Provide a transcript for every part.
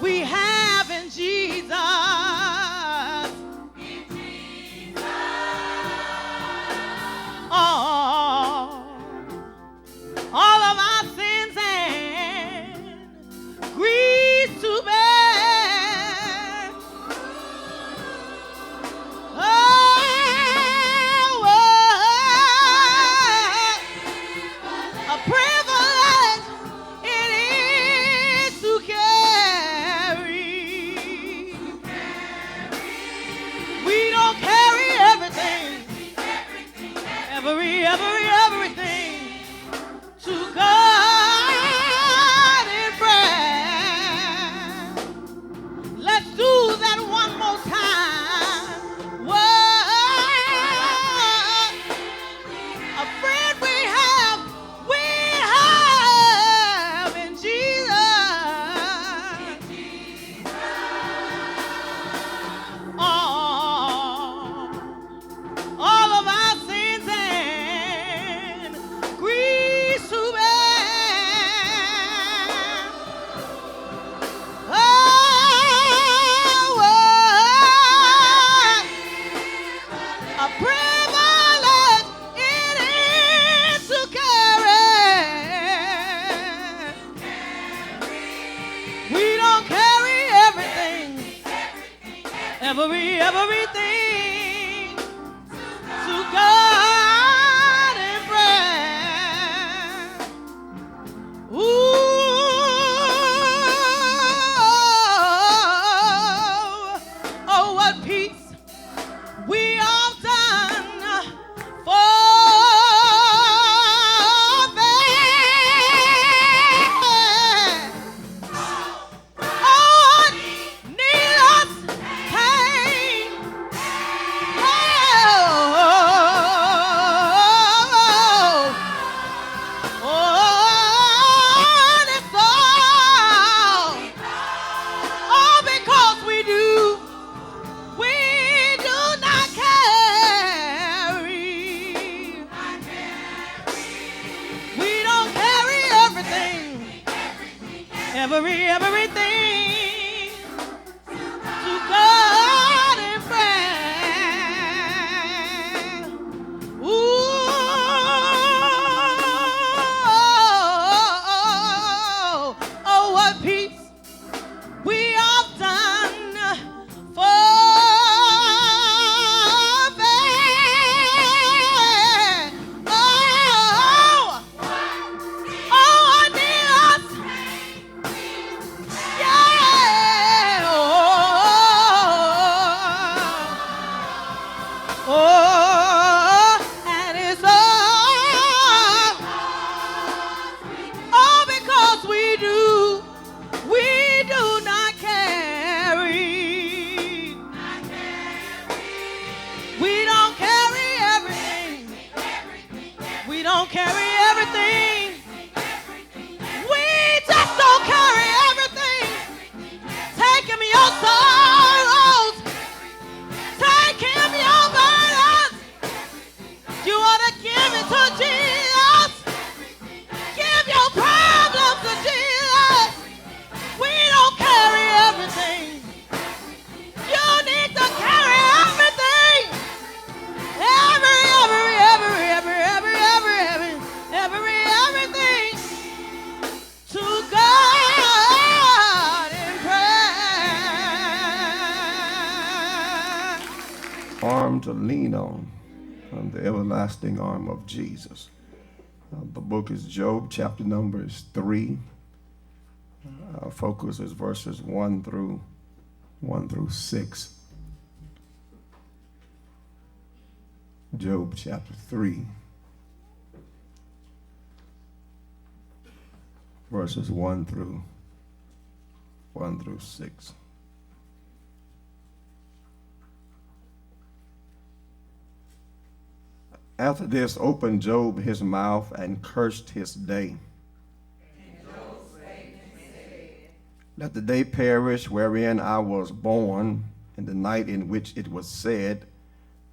we have in Jesus. All of our sins and griefs to bear. Oh, a privilege it is to carry. We don't carry everything, everything to God in prayer. Let's do that one more time. What a friend we have in Jesus. All of our sins and griefs to bear. Oh, a privilege it is to carry. We don't carry everything, everything to God in prayer. Ooh, oh, what peace we have done for oh, needless pain. Oh, it's all because we do not carry. We don't carry everything, everything to God in prayer. Ooh, oh, what peace we have done for faith. Oh, I need us. Yeah. Oh, and it's all because we do not carry. We don't carry everything. We don't carry everything. We just don't carry everything. Take him your sorrows. Take him your burdens. You ought to give it to Jesus. Give your problems to Jesus. We don't carry everything. You need to carry everything. Everything to God in prayer. Arm to lean on the everlasting arm of Jesus. The book is Job, chapter number is 3. Our focus is verses 1 through 6. Job chapter 3, verses 1 through 6. After this opened Job his mouth and cursed his day. And Job spake and said, Let the day perish wherein I was born, and the night in which it was said,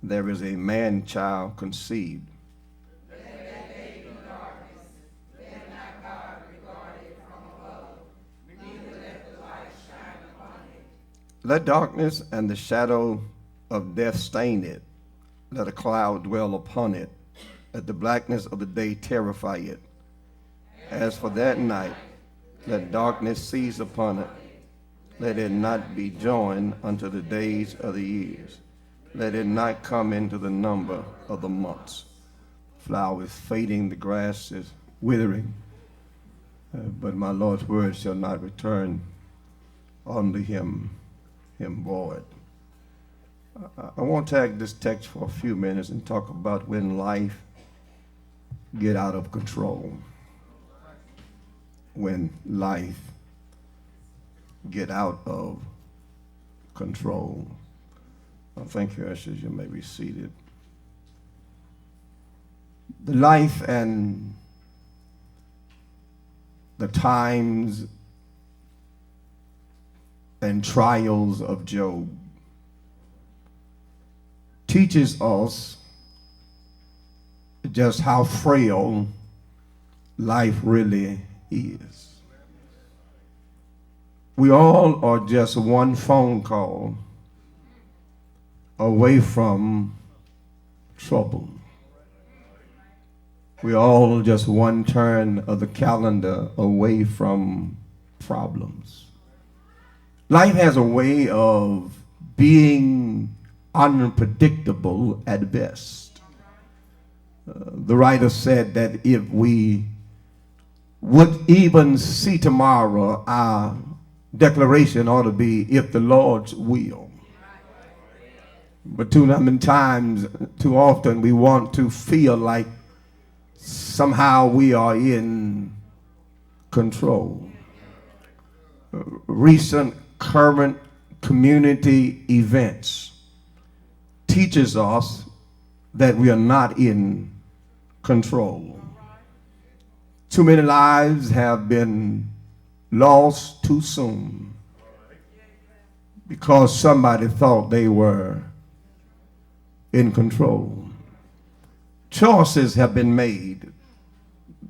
There is a man-child conceived. Let that day be darkness, let not God regard it from above, neither let the light shine Let darkness and the shadow of death stain it. Let a cloud dwell upon it. Let the blackness of the day terrify it. As for that night, let darkness seize upon it. Let it not be joined unto the days of the years. Let it not come into the number of the months. Flower is fading, the grass is withering, but my Lord's word shall not return unto him void. I want to take this text for a few minutes and talk about when life get out of control. When life get out of control. Thank you, ushers. You may be seated. The life and the times and trials of Job teaches us just how frail life really is. We all are just one phone call away from trouble. We all just one turn of the calendar away from problems. Life has a way of being unpredictable at best. The writer said that if we would even see tomorrow, our declaration ought to be, if the Lord's will. But too often we want to feel like somehow we are in control. Recent current community events teaches us that we are not in control. Too many lives have been lost too soon because somebody thought they were in control. Choices have been made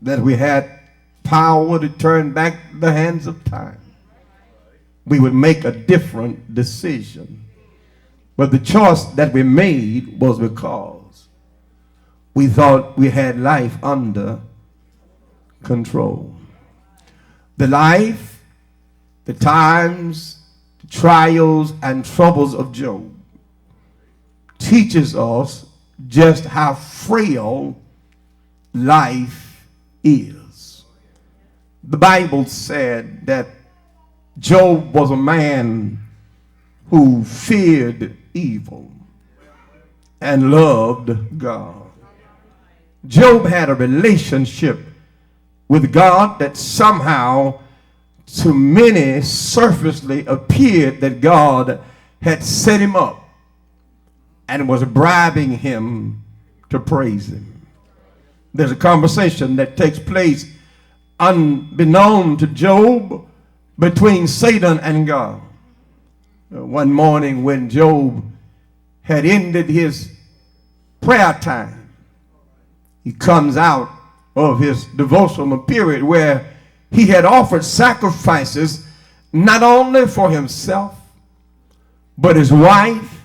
that we had power to turn back the hands of time. We would make a different decision. But the choice that we made was because we thought we had life under control. The life, the times, the trials and troubles of Job teaches us just how frail life is. The Bible said that Job was a man who feared evil and loved God. Job had a relationship with God that somehow to many surfacely appeared that God had set him up and was bribing him to praise him. There's a conversation that takes place unbeknown to Job between Satan and God. One morning when Job had ended his prayer time, he comes out of his devotional period where he had offered sacrifices not only for himself, but his wife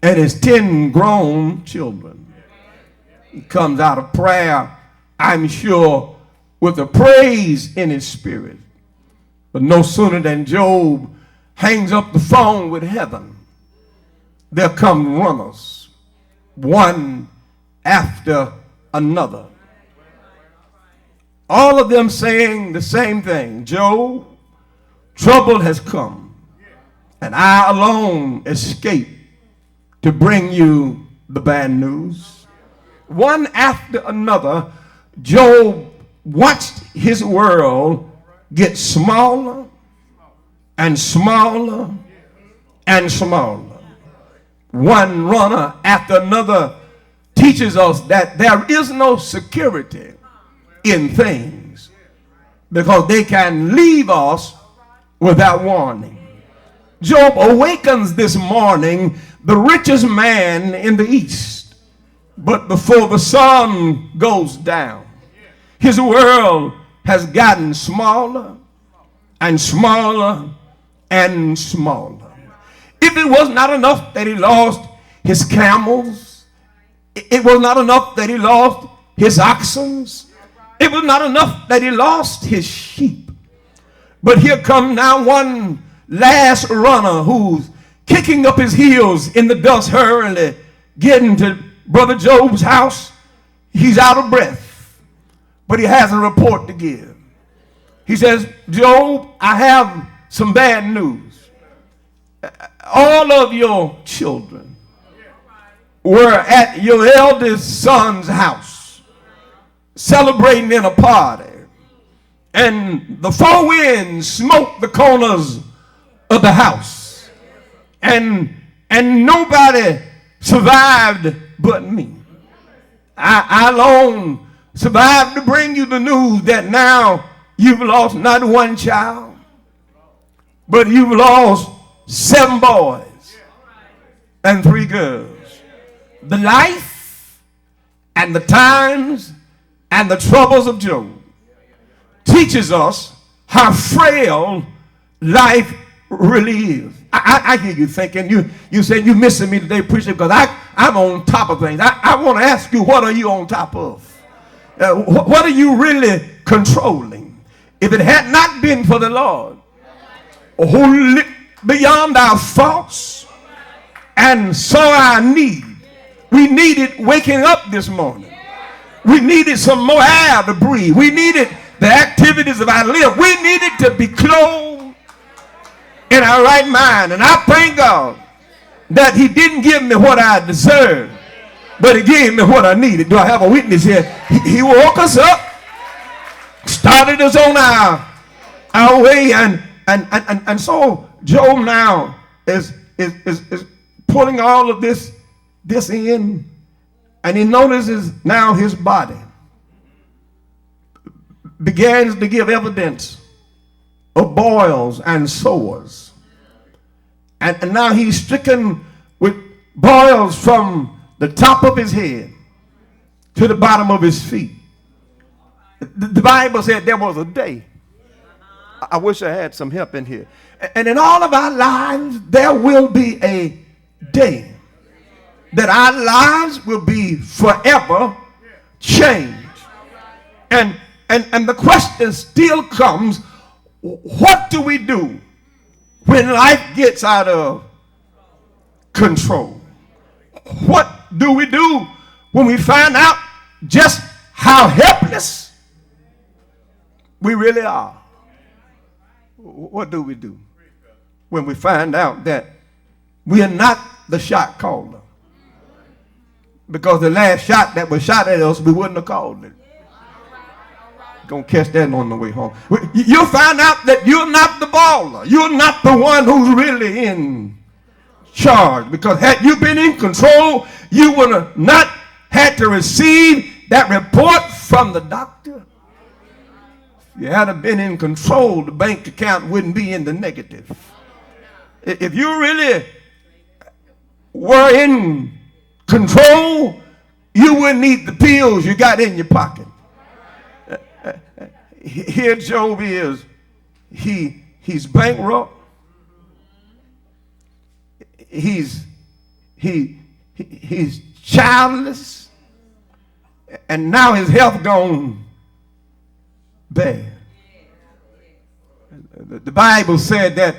and his 10 grown children. He comes out of prayer, I'm sure, with a praise in his spirit. But no sooner than Job hangs up the phone with heaven, there come runners, one after another. All of them saying the same thing. Job, trouble has come, and I alone escape to bring you the bad news. One after another, Job watched his world get smaller and smaller and smaller. One runner after another teaches us that there is no security in things because they can leave us without warning. Job awakens this morning the richest man in the East, but before the sun goes down, his world has gotten smaller and smaller and smaller. if it was not enough that he lost his camels, it was not enough that he lost his oxen, it was not enough that he lost his sheep. But here come now one last runner who's kicking up his heels in the dust hurriedly, getting to Brother Job's house. He's out of breath, but he has a report to give. He says, Job, I have some bad news. All of your children were at your eldest son's house celebrating in a party, and the four winds smoked the corners of the house, and nobody survived but me. I alone survived to bring you the news that now you've lost not one child, but you've lost 7 boys and 3 girls. The life and the times and the troubles of Job teaches us how frail life really is. I hear you thinking, you said you're missing me today, preacher, because I'm on top of things. I want to ask you, what are you on top of? What are you really controlling? If it had not been for the Lord, who looked beyond our faults and saw our need, we needed waking up this morning. We needed some more air to breathe. We needed the activities of our life. We needed to be clothed in our right mind. And I thank God that he didn't give me what I deserved, but he gave me what I needed. Do I have a witness here? He woke us up, started us on our way, and so Job now is pulling all of this in, and he notices now his body begins to give evidence of boils and sores. And now he's stricken with boils from the top of his head to the bottom of his feet. The Bible said there was a day. I wish I had some help in here. And in all of our lives, there will be a day that our lives will be forever changed. And the question still comes, what do we do when life gets out of control? What do we do when we find out just how helpless we really are? What do we do when we find out that we are not the shot caller? Because the last shot that was shot at us, we wouldn't have called it. Gonna catch that on the way home. You'll find out that you're not the baller. You're not the one who's really in charge. Because had you been in control, you would have not had to receive that report from the doctor. If you had been in control, the bank account wouldn't be in the negative. If you really were in control, you wouldn't need the pills you got in your pocket. Here Job is. He's bankrupt. He's childless, and now his health gone bad. The Bible said that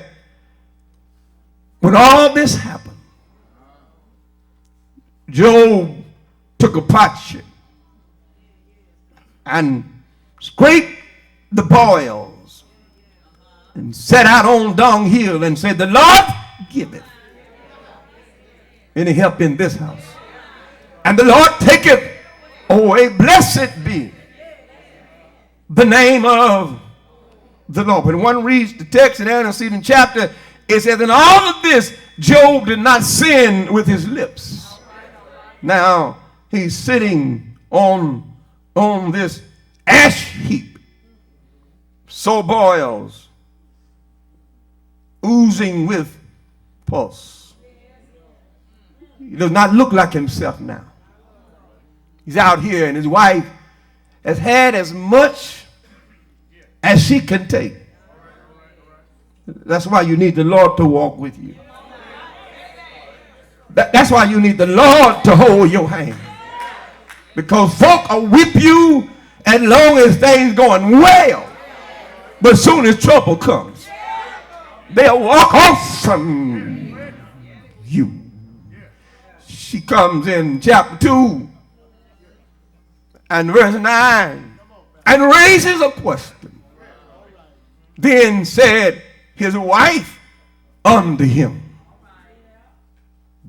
when all this happened, Job took a potsherd and scraped the boils and set out on dunghill and said, the Lord giveth any help in this house, and the Lord taketh away. Blessed be the name of the Lord. When one reads the text in the antecedent chapter, it says, in all of this, Job did not sin with his lips. Now he's sitting on this ash heap, sore boils, oozing with pus. He does not look like himself now. He's out here, and his wife has had as much as she can take. That's why you need the Lord to walk with you. That's why you need the Lord to hold your hand. Because folk will whip you as long as things going well. But soon as trouble comes, they'll walk off from you. She comes in chapter 2 and verse 9 and raises a question. Then said his wife unto him,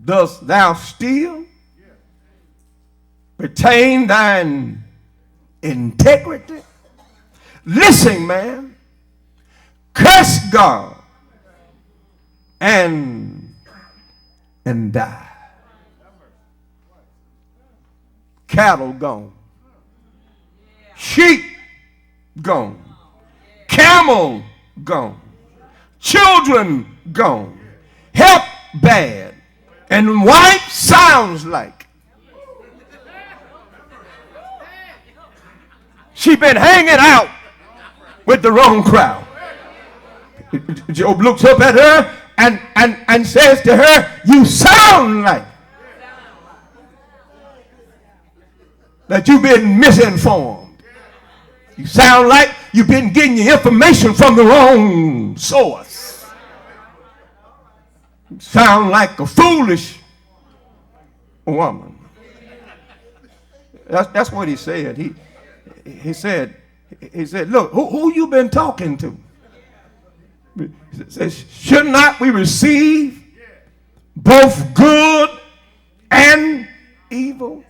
dost thou still retain thine integrity? Listen, man, curse God and die. Cattle gone, sheep gone, camel gone, children gone, health bad, and wife sounds like she been hanging out with the wrong crowd. Job looks up at her and says to her, you sound like that you've been misinformed. You sound like you've been getting your information from the wrong source. You sound like a foolish woman. That's what he said. He said, look, who you been talking to? He says, should not we receive both good and evil?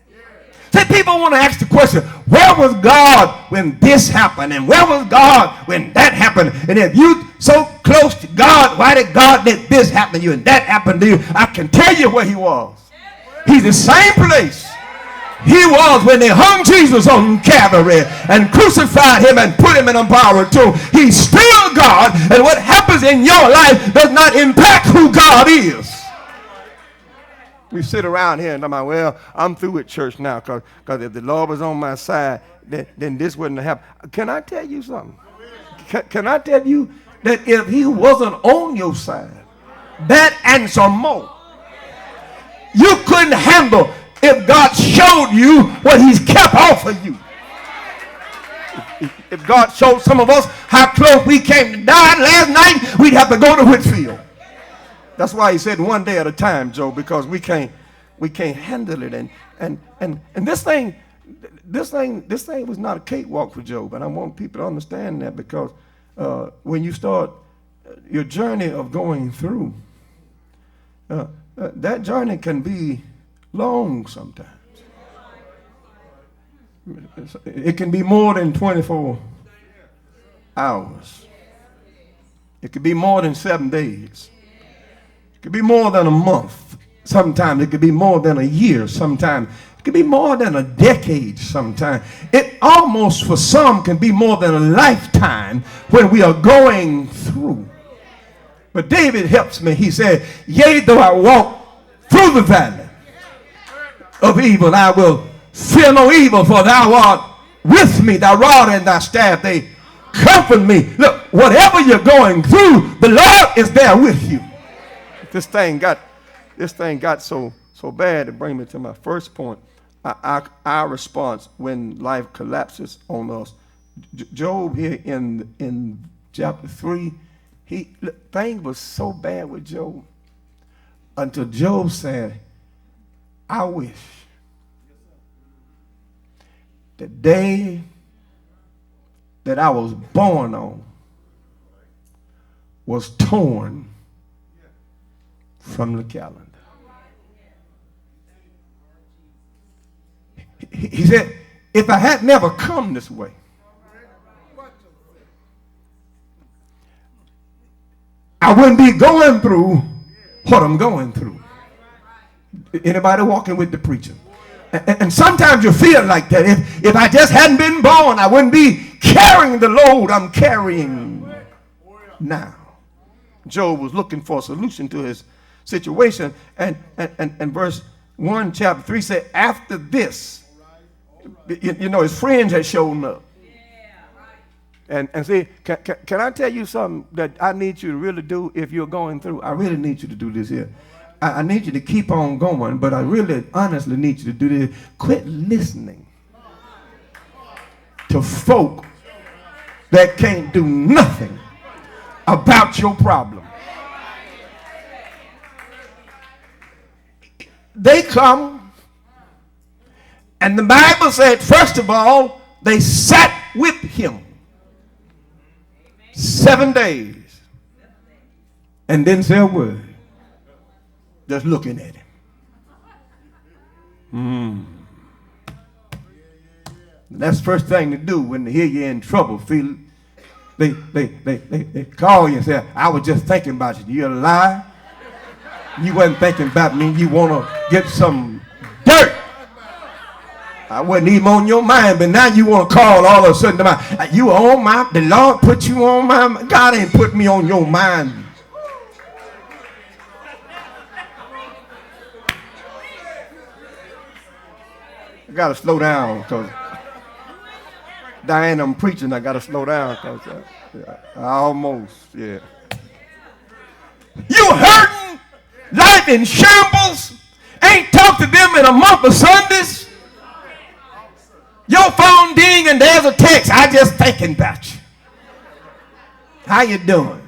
See, people want to ask the question, where was God when this happened? And where was God when that happened? And if you so close to God, why did God let this happen to you and that happen to you? I can tell you where he was. He's the same place he was when they hung Jesus on Calvary and crucified him and put him in a borrowed tomb. He's still God, and what happens in your life does not impact who God is. We sit around here and I'm like, well, I'm through with church now because if the Lord was on my side, then this wouldn't have happened. Can I tell you something? Can I tell you that if he wasn't on your side, that and some more, you couldn't handle if God showed you what he's kept off of you. If God showed some of us how close we came to dying last night, we'd have to go to Whitfield. That's why he said one day at a time, Joe, because we can't handle it. And this thing was not a cakewalk for Job. And I want people to understand that, because when you start your journey of going through, that journey can be long sometimes. It can be more than 24 hours. It could be more than 7 days. It could be more than a month. Sometimes it could be more than a year. Sometimes it could be more than a decade. Sometimes it almost, for some, can be more than a lifetime when we are going through. But David helps me. He said, yea, though I walk through the valley of evil, I will fear no evil, for thou art with me. Thy rod and thy staff, they comfort me. Look, whatever you're going through, the Lord is there with you. This thing got so bad. It brings me to my first point. Our response when life collapses on us. Job here in chapter 3, things was so bad with Job until Job said, I wish the day that I was born on was torn from the calendar. He said, if I had never come this way, I wouldn't be going through what I'm going through. Anybody walking with the preacher? And sometimes you feel like that. If I just hadn't been born, I wouldn't be carrying the load I'm carrying now. Job was looking for a solution to his situation. And verse 1, chapter 3 said, after this, you know, his friends had shown up. And see, can I tell you something that I need you to really do if you're going through? I really need you to do this here. I need you to keep on going, but I really honestly need you to do this. Quit listening to folk that can't do nothing about your problem. They come, and the Bible said, first of all, they sat with him 7 days and didn't say a word, just looking at him. That's the first thing to do when they hear you're in trouble. They call you and say, I was just thinking about you. You're a liar. You wasn't thinking about me. You want to get some dirt. I wasn't even on your mind, but now you want to call all of a sudden. You were on my, the Lord put you on my mind. God ain't put me on your mind. I got to slow down because Diane, I'm preaching. I got to slow down because I almost, yeah. You hurting, life in shambles, ain't talked to them in a month of Sundays. Your phone ding and there's a text. I just thinking about you. How you doing?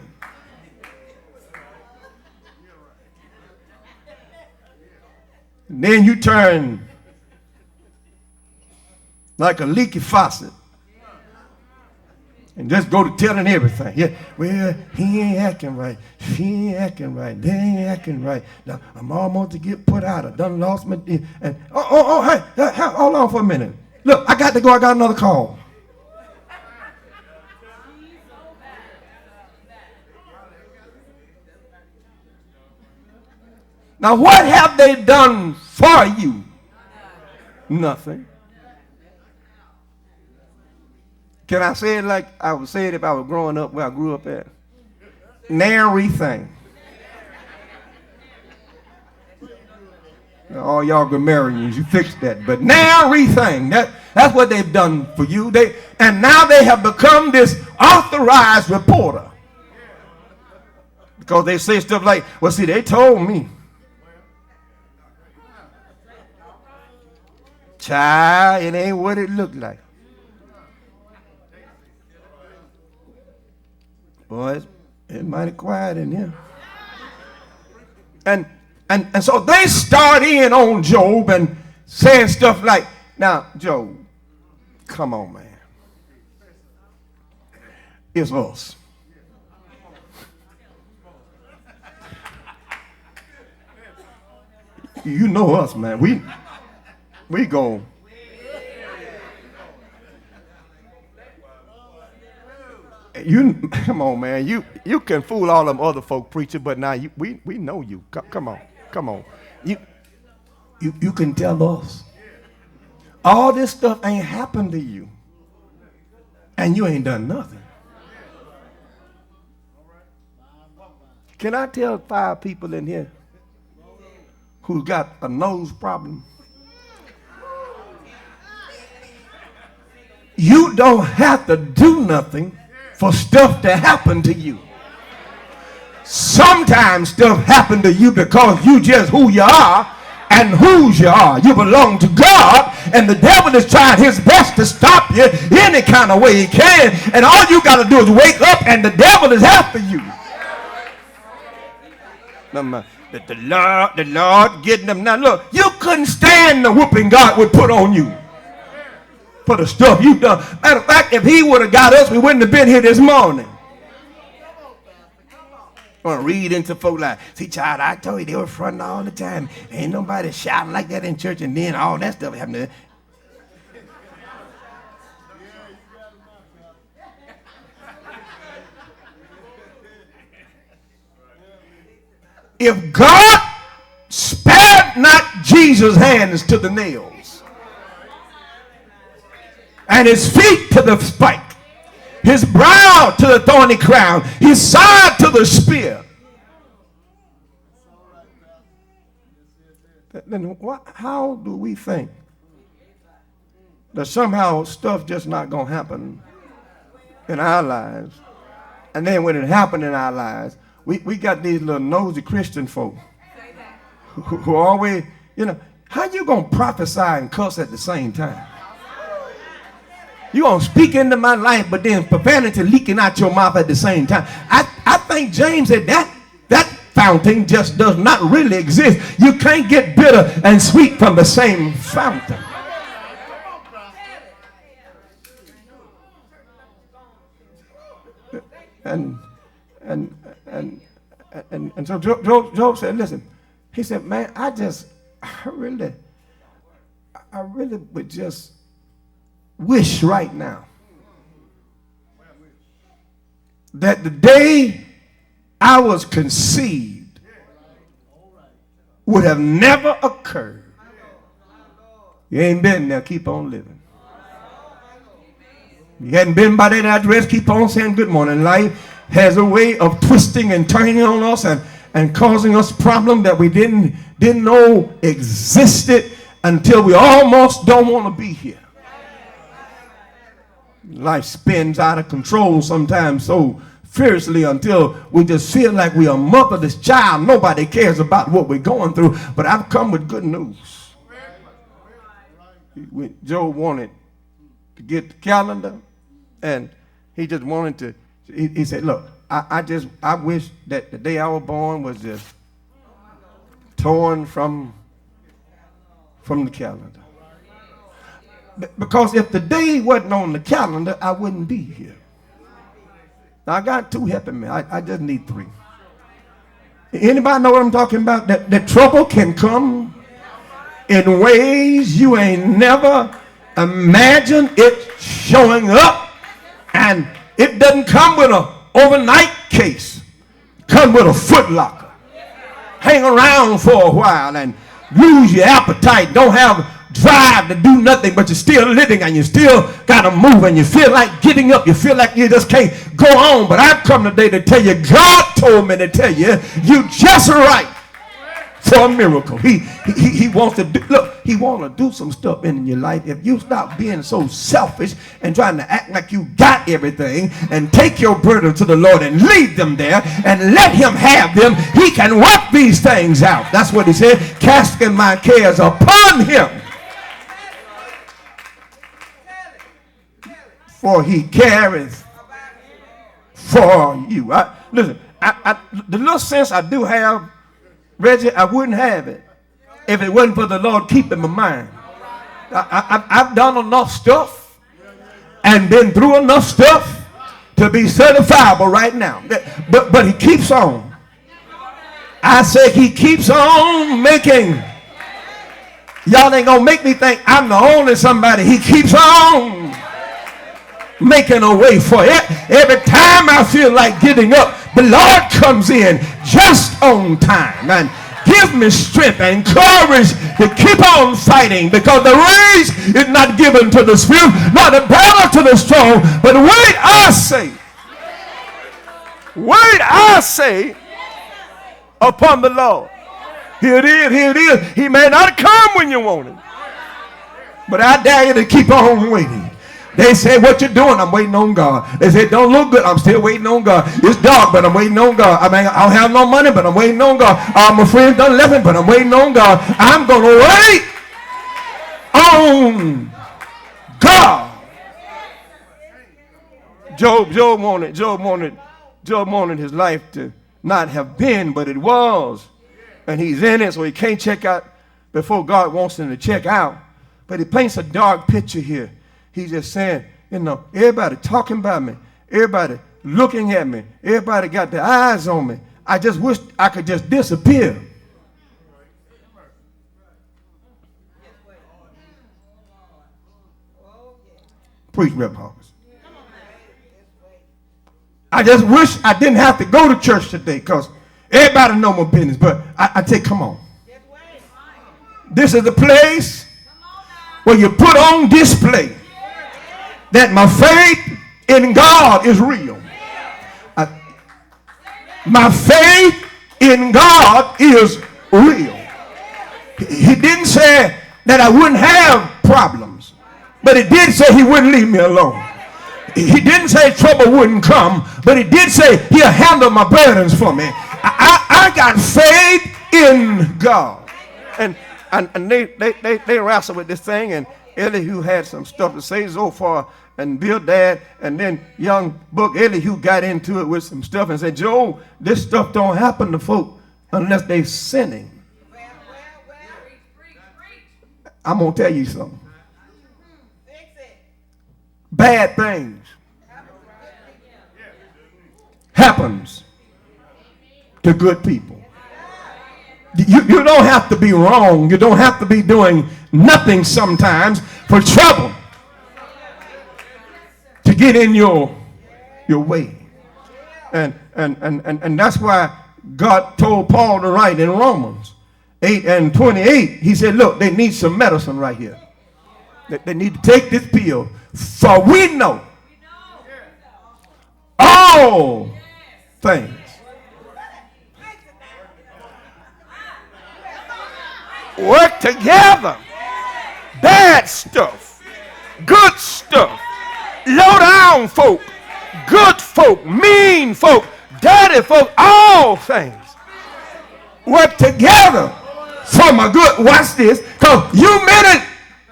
And then you turn like a leaky faucet and just go to telling everything. Yeah, well, he ain't acting right. She ain't acting right. They ain't acting right. Now, I'm almost to get put out. I done lost my... Hey, hold on for a minute. Look, I got to go. I got another call. Now, what have they done for you? Nothing. Can I say it like I would say it if I was growing up where I grew up at? Nary thing. All y'all grammarians, you fixed that. But nary thing. That's what they've done for you. And now they have become this authorized reporter. Because they say stuff like, well, see, they told me. Child, it ain't what it looked like. Boy, it's mighty quiet in here. And so they start in on Job and saying stuff like, now, Job, come on, man. It's us. You know us, man. We go. You come on, man. You can fool all them other folk preachers, but now we know you. Come on. You can tell us. All this stuff ain't happened to you, and you ain't done nothing. Can I tell 5 people in here who's got a nose problem? You don't have to do nothing for stuff to happen to you. Sometimes stuff happen to you because you just who you are and whose you are. You belong to God, and the devil is trying his best to stop you any kind of way he can, and all you got to do is wake up and the devil is after you. The Lord getting them. Now look, you couldn't stand the whooping God would put on you for the stuff you've done. Matter of fact, if he would have got us, we wouldn't have been here this morning. I want to read into folk like, see, child, I told you they were fronting all the time. Ain't nobody shouting like that in church, and then all that stuff happened. If God spared not Jesus' hands to the nails and his feet to the spike, his brow to the thorny crown, his side to the spear, then how do we think that somehow stuff just not going to happen in our lives? And then when it happened in our lives, we got these little nosy Christian folk who always, how you going to prophesy and cuss at the same time? You going to speak into my life, but then profanity leaking out your mouth at the same time. I think James said that fountain just does not really exist. You can't get bitter and sweet from the same fountain. And so Job said, listen, he said, man, I really would just wish right now that the day I was conceived would have never occurred. You ain't been there, keep on living. You hadn't been by that address, keep on saying good morning. Life has a way of twisting and turning on us and causing us problems that we didn't know existed until we almost don't want to be here. Life spins out of control sometimes so fiercely until we just feel like we are a motherless child. Nobody cares about what we're going through. But I've come with good news. Job wanted to get the calendar, and he just wanted to, he said, look, I wish that the day I was born was just torn from the calendar. Because if the day wasn't on the calendar, I wouldn't be here. Now, I got 2 helping me. I just need 3. Anybody know what I'm talking about? That trouble can come in ways you ain't never imagined it showing up. And it doesn't come with an overnight case. It comes with a footlocker. Hang around for a while and lose your appetite. Don't have drive to do nothing, but you're still living and you still got to move and you feel like getting up. You feel like you just can't go on. But I've come today to tell you, God told me to tell you, you just right for a miracle. He wants to do, look, he wants to do some stuff in your life. If you stop being so selfish and trying to act like you got everything and take your burden to the Lord and leave them there and let him have them, he can work these things out. That's what he said, casting my cares upon him. For he careth for you. Listen, the little sense I do have, Reggie, I wouldn't have it if it wasn't for the Lord keeping my mind. I've done enough stuff and been through enough stuff to be certifiable right now. But he keeps on. I say he keeps on making. Y'all ain't gonna make me think I'm the only somebody. He keeps on making a way for it. Every time I feel like getting up, the Lord comes in just on time and give me strength and courage to keep on fighting, because the race is not given to the swift, nor the battle to the strong, but wait, I say upon the Lord. Here it is. He may not come when you want him, but I dare you to keep on waiting. They say, what you doing? I'm waiting on God. They say, don't look good. I'm still waiting on God. It's dark, but I'm waiting on God. I mean, I don't have no money, but I'm waiting on God. My friends done left me, but I'm waiting on God. I'm going to wait on God. Job wanted his life to not have been, but it was. And he's in it, so he can't check out before God wants him to check out. But he paints a dark picture here. He's just saying, everybody talking about me. Everybody looking at me. Everybody got their eyes on me. I just wish I could just disappear. Preach, Reverend Hawkins. I just wish I didn't have to go to church today, because everybody know my business. But I say, come on. This is the place where you put on display that my faith in God is real. My faith in God is real. He didn't say that I wouldn't have problems, but he did say he wouldn't leave me alone. He didn't say trouble wouldn't come, but he did say he'll handle my burdens for me. I got faith in God. And they wrestle with this thing, and Elihu had some stuff to say, Zophar and Bildad, and then young Book Elihu got into it with some stuff and said, Joe, this stuff don't happen to folk unless they sinning. I'm going to tell you something. Bad things happens to good people. You don't have to be wrong. You don't have to be doing nothing sometimes for trouble to get in your way. And that's why God told Paul to write in Romans 8:28. He said, look, they need some medicine right here. They need to take this pill. For we know all things work together. Bad stuff, good stuff, low down folk, good folk, mean folk, dirty folk, all things work together for my good. Watch this, because you meant it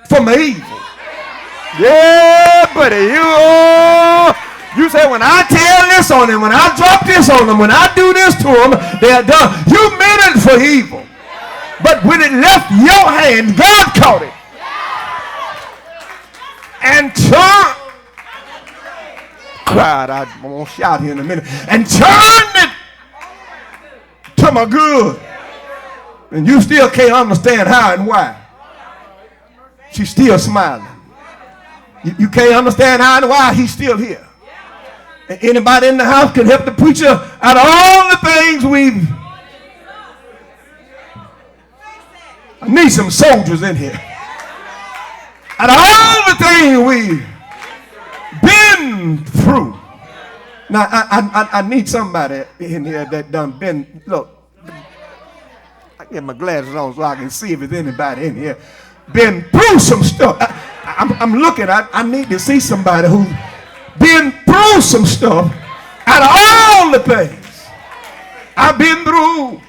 for my evil. Yeah, buddy, you say, when I tell this on them, when I drop this on them, when I do this to them, they're done. You meant it for evil. But when it left your hand, God caught it. And turned. God, I'm going to shout here in a minute. And turned it to my good. And you still can't understand how and why. She's still smiling. You can't understand how and why he's still here. Anybody in the house can help the preacher out of all the things we've. I need some soldiers in here. Out of all the things we've been through. Now, I need somebody in here that done been, look, I get my glasses on so I can see if there's anybody in here been through some stuff. I'm looking, I need to see somebody who's been through some stuff. Out of all the things I've been through.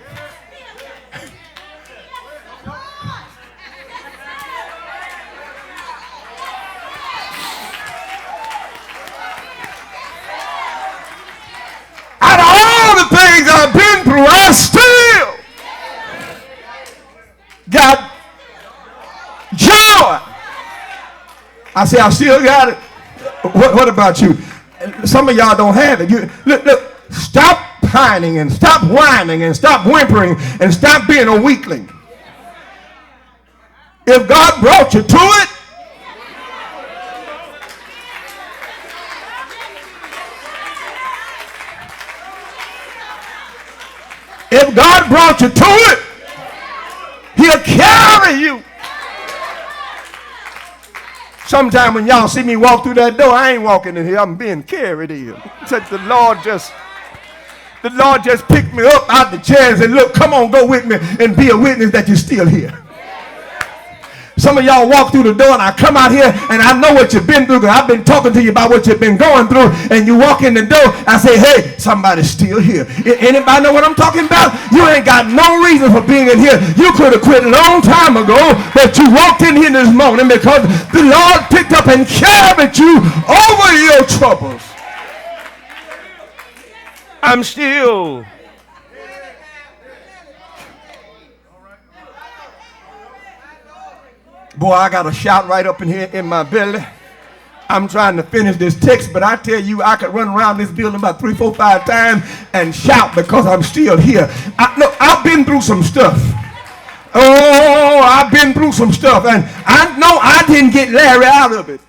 Out of all the things I've been through, I still got joy. I say, I still got it. What about you? Some of y'all don't have it. Look, stop pining and stop whining and stop whimpering and stop being a weakling. If God brought you to it, if God brought you to it, he'll carry you. Sometime when y'all see me walk through that door, I ain't walking in here. I'm being carried in. Said the Lord just picked me up out the chair and said, look, come on, go with me and be a witness that you're still here. Some of y'all walk through the door and I come out here and I know what you've been through because I've been talking to you about what you've been going through, and you walk in the door, I say, hey, somebody's still here. Anybody know what I'm talking about? You ain't got no reason for being in here. You could have quit a long time ago, but you walked in here this morning because the Lord picked up and carried you over your troubles. I'm still. Boy, I got a shout right up in here in my belly. I'm trying to finish this text, but I tell you, I could run around this building about 3, 4, 5 times and shout because I'm still here. Look, I've been through some stuff. Oh, I've been through some stuff, and I know I didn't get Larry out of it.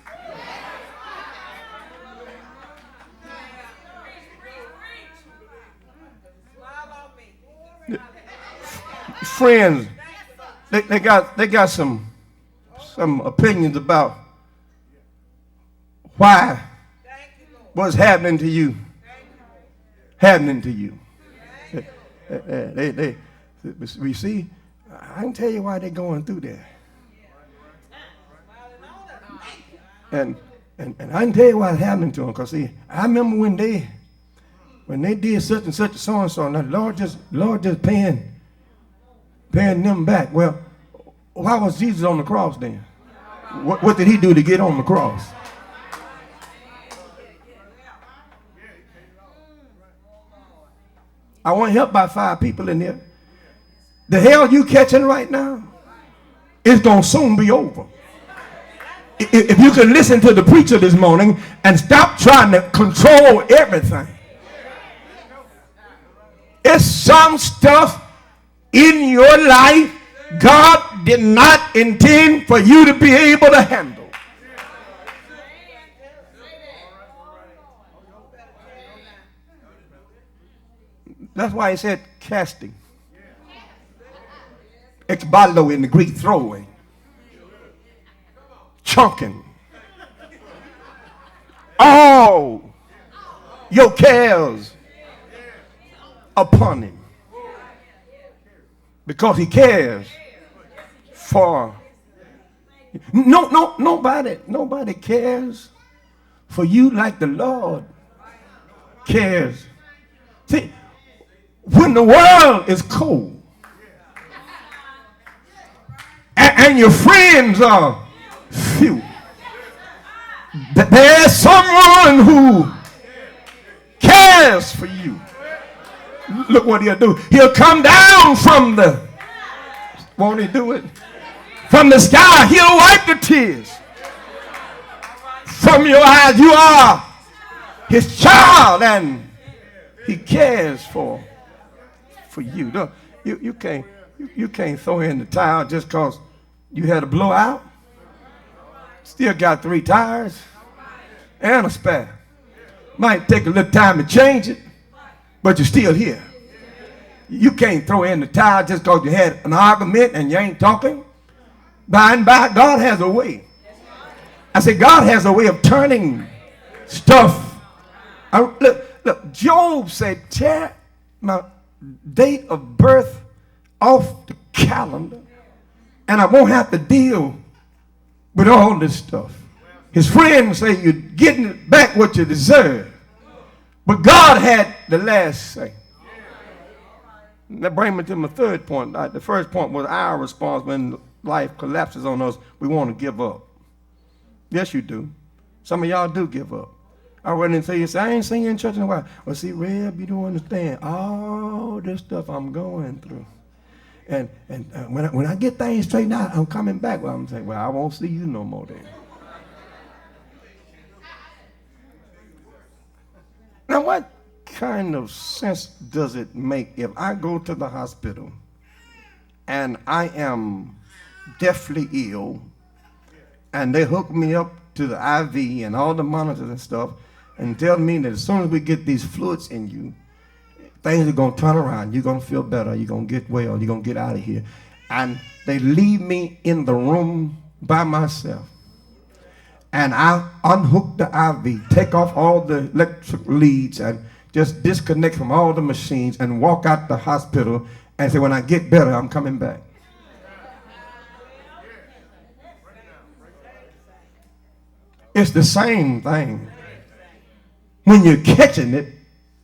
Friends, they got some opinions about why what's happening to you. We see, I can tell you why they're going through that. And I can tell you why it's happening to them. Because see, I remember when they did such and such, so and so, and the Lord just paying them back. Well, Why was Jesus on the cross then? What did he do to get on the cross? I want help by 5 people in here. The hell you catching right now, it's going to soon be over. If you can listen to the preacher this morning and stop trying to control everything. It's some stuff in your life God did not intend for you to be able to handle. That's why he said casting. Exballo in the Greek, throwing. Chunking. All your cares upon him. Because he cares for you. Nobody cares for you like the Lord cares. See, when the world is cold and your friends are few, there's someone who cares for you. Look what he'll do. He'll come down from the, won't he do it? From the sky, he'll wipe the tears from your eyes. You are his child and he cares for you. No, you can't throw in the towel just because you had a blowout. Still got 3 tires and a spare. Might take a little time to change it, but you're still here. You can't throw in the towel just because you had an argument and you ain't talking. By and by, God has a way. I said, God has a way of turning stuff. Look, Job said, tear my date of birth off the calendar and I won't have to deal with all this stuff. His friends say you're getting back what you deserve. But God had the last say. That brings me to my 3rd point. The first point was our response when life collapses on us. We want to give up. Yes, you do. Some of y'all do give up. I run and say, I ain't seen you in church in a while. Well, see, Reb, you don't understand all this stuff I'm going through. And when I get things straightened out, I'm coming back. Well, I'm saying, well, I won't see you no more then. Now, what kind of sense does it make if I go to the hospital and I am deathly ill and they hook me up to the IV and all the monitors and stuff and tell me that as soon as we get these fluids in you, things are going to turn around. You're going to feel better. You're going to get well. You're going to get out of here. And they leave me in the room by myself. And I unhook the IV, take off all the electric leads, and just disconnect from all the machines and walk out the hospital and say, when I get better, I'm coming back. It's the same thing. When you're catching it,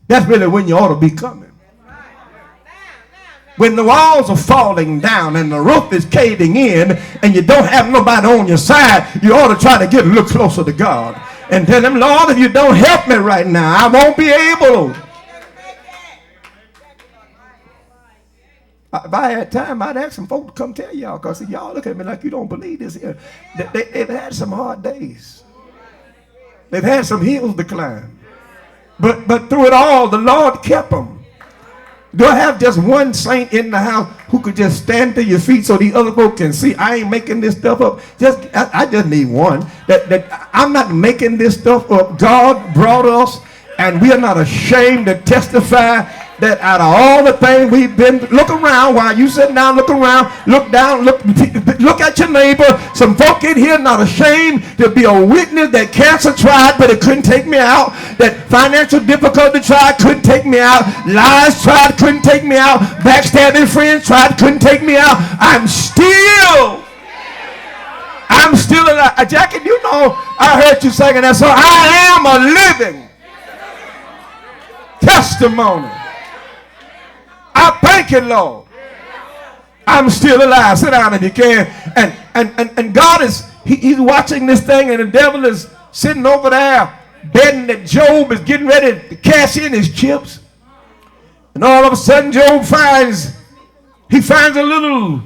that's really when you ought to be coming. When the walls are falling down and the roof is caving in and you don't have nobody on your side, you ought to try to get a little closer to God and tell him, Lord, if you don't help me right now, I won't be able. If I had time, I'd ask some folk to come tell y'all, because y'all look at me like you don't believe this here. They've had some hard days. They've had some hills to climb. But through it all, the Lord kept them. Do I have just one saint in the house who could just stand to your feet so the other folk can see I ain't making this stuff up? I just need one. That I'm not making this stuff up. God brought us, and we are not ashamed to testify that out of all the things we've been, look around while you sitting down, look around, look down, look at your neighbor. Some folk in here not ashamed to be a witness that cancer tried, but it couldn't take me out. That financial difficulty tried, couldn't take me out. Lies tried, couldn't take me out. Backstabbing friends tried, couldn't take me out. I'm still alive. Jackie, you know, I heard you singing that song. I am a living testimony. I thank you, Lord. I'm still alive. Sit down if you can. And God is, he's watching this thing, and the devil is sitting over there betting that Job is getting ready to cash in his chips. And all of a sudden Job finds a little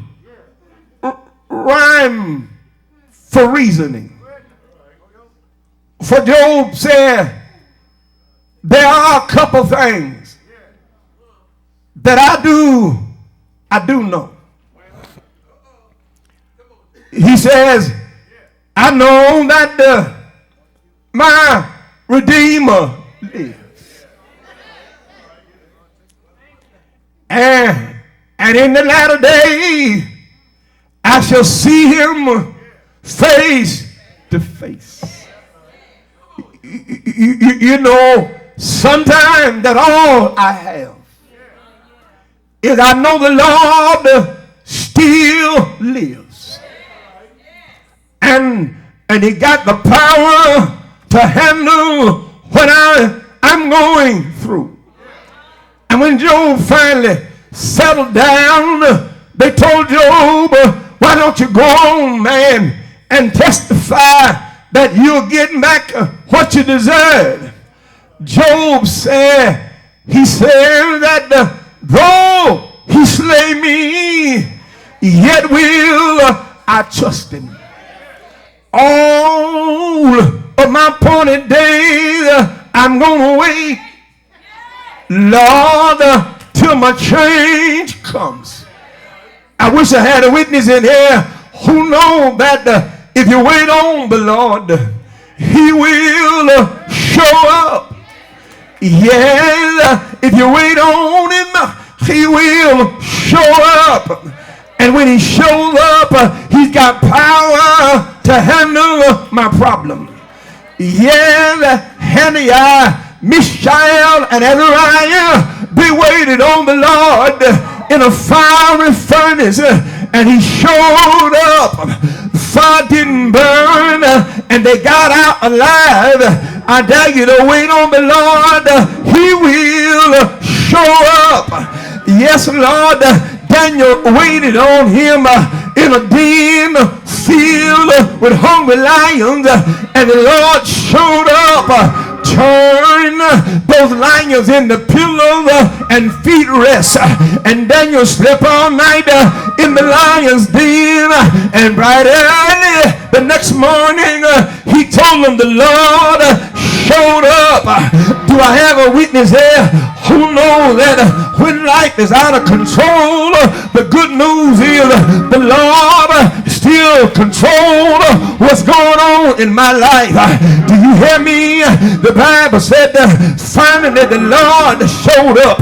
rhyme for reasoning. For Job said, there are a couple things that I do know. He says, I know that my Redeemer lives. And in the latter day, I shall see him face to face. You know, sometimes that all I have is I know the Lord still lives. And he got the power to handle what I'm going through. And when Job finally settled down, they told Job, why don't you go on, man, and testify that you're getting back what you deserve. Job said, he said that though he slay me, yet will I trust him. All of my appointed days, I'm going to wait, Lord, till my change comes. I wish I had a witness in here who know that if you wait on the Lord, he will show up. Yes, if you wait on him, he will show up. And when he shows up, he's got power to handle my problem. Yes, Hananiah, Mishael, and Azariah, they waited on the Lord in a fiery furnace, and he showed up. The fire didn't burn, and they got out alive. I dare you to wait on the Lord. He will show up. Yes, Lord. Daniel waited on him in a den filled with hungry lions, and the Lord showed up. Turn those lions into pillows and feet rest. And Daniel slept all night in the lion's den, and bright early the next morning he told them the Lord showed up. Do I have a witness there who knows that when life is out of control, the good news is the Lord still control what's going on in my life? Do you hear me? The Bible said finally the Lord showed up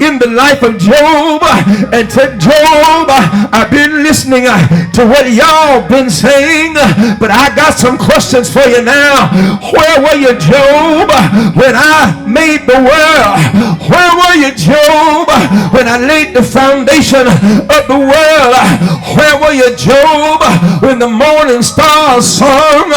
in the life of Job and said, Job, I've been listening to what y'all been saying, but I got some questions for you now. Where were you, Job, when I made the world? Where were you, Job, when I laid the foundation of the world? Where were you, Job, when the morning stars sung?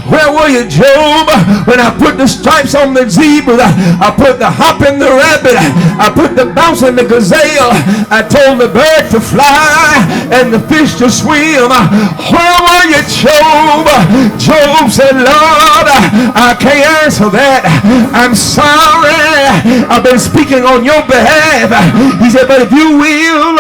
Where were you, Job, when I put the stripes on the zebra? I put the hop in the rabbit. I put the bounce in the gazelle. I told the bird to fly and the fish to swim. Where were you, Job? Job said, Lord, I can't answer that. I'm sorry. I've been speaking on your behalf. He said, but if you will,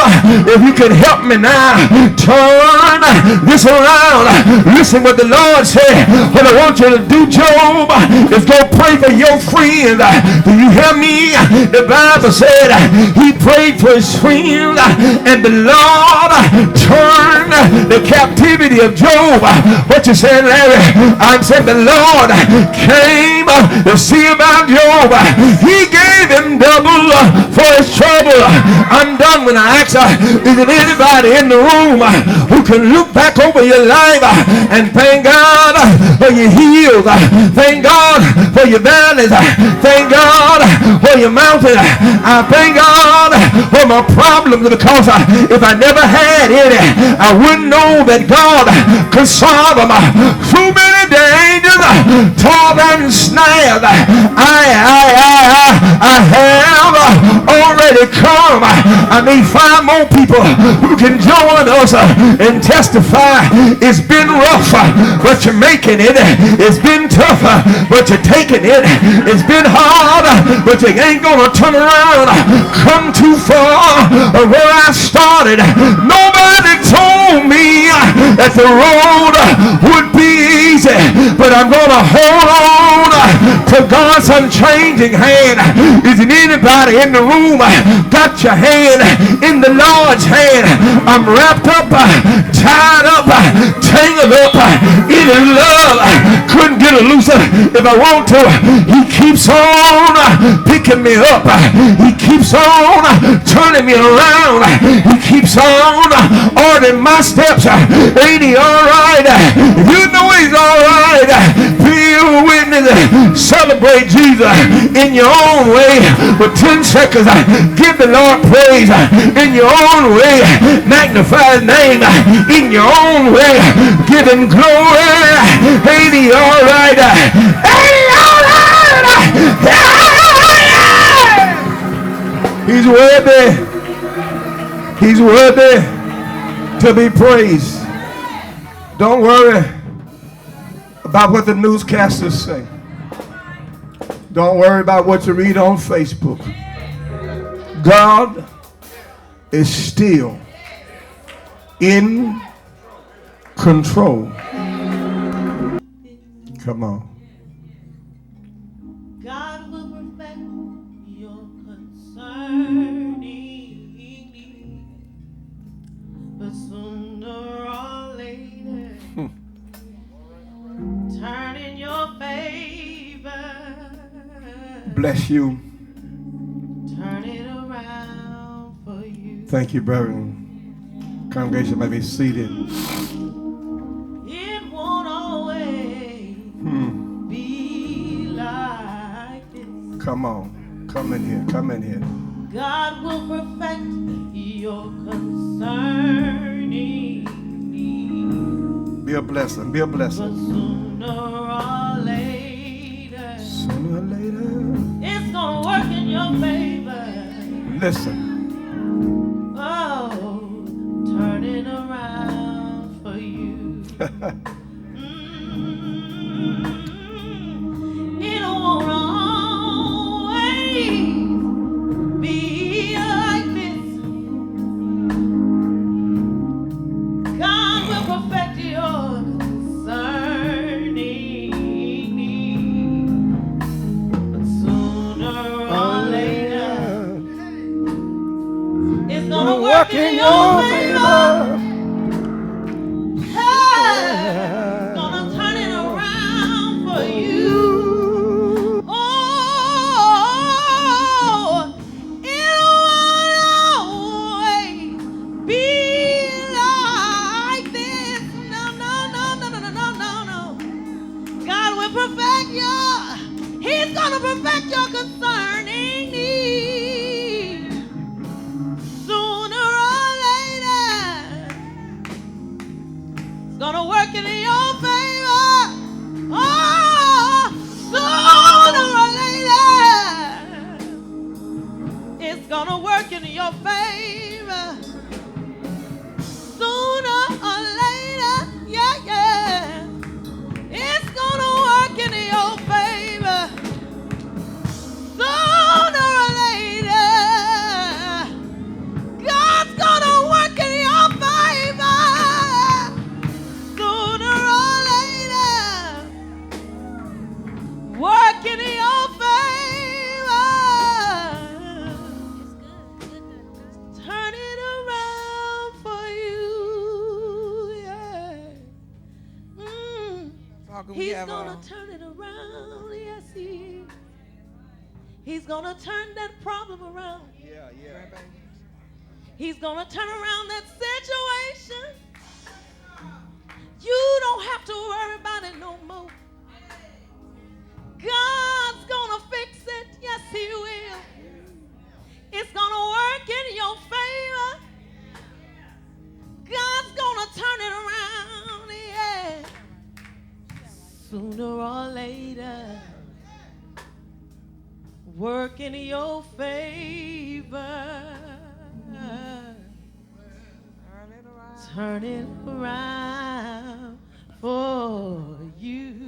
if you can help me now, turn this around. Listen what the Lord said. What I want you to do, Job, is go pray for your friend. Do you hear me? The Bible said he prayed for his friend, and the Lord turned the captivity of Job. What you saying, Larry? I'm saying the Lord came to see about Job. He gave him double for his trouble. I'm done when I ask, is there anybody in the room who can look back over your life and thank God for your heels, thank God for your valleys, thank God for your mountains, I thank God for my problems, because if I never had any, I wouldn't know that God could solve them. So many dangers tarred and snared. I have already come. I need 5 more people who can join us and testify. It's been rough, but you're making it. It's been tough, but you're taking it. It's been hard, but you ain't gonna turn around. Come too far where I started. Nobody told me that the road would be easy, but I'm gonna hold on to God's unchanging hand. Isn't anybody in the room got your hand in the Lord's hand? I'm wrapped up, tied up, tangled up in His love. Couldn't get it loose if I want to. He keeps on picking me up. He keeps on turning me around. He keeps on ordering my steps. Ain't He all right? You know He's all right. Be a witness. Celebrate Jesus in your own way. For 10 seconds, give the Lord praise in your own way. Magnify His name in your own way. Give Him glory. Ain't He all right? Ain't He all right? He's worthy. He's worthy to be praised. Don't worry about what the newscasters say. Don't worry about what you read on Facebook. God is still in control. Come on. God will perfect your concerning me, but sooner or later, turn in your favor. Bless you. Turn it around for you. Thank you, brethren. Congregation may be seated. It won't always be like this. Come on. Come in here. Come in here. God will perfect your concerning need. Be a blessing. Be a But blessing. sooner or later, Sooner or later. it's gonna work in your favor. Listen. Oh, turning around for you. It won't always be like this. God will perfect your concerning need. But sooner or later, it's gonna work in your favor. Hey, gonna turn it around for you. Oh, it won't always be like this. No, no, no, no, no, no, no, no. God will perfect He's gonna perfect your concerning need. Sooner or later, it's gonna work in your favor. Oh, sooner or later, it's gonna work in your favor. Sooner or later, yeah, yeah, it's gonna work in your favor. Sooner or later, God's gonna work in your favor. Sooner or later, work in your favor. Turn it around for you. Yeah. He's gonna turn it around. Yes, He is. He's gonna turn that problem around. Yeah. He's gonna turn around that situation. You don't have to worry about it no more. God's gonna fix it. Yes, He will. It's gonna work in your favor. God's gonna turn it around. Yeah. sooner or later work in your favor. Turn it around for you.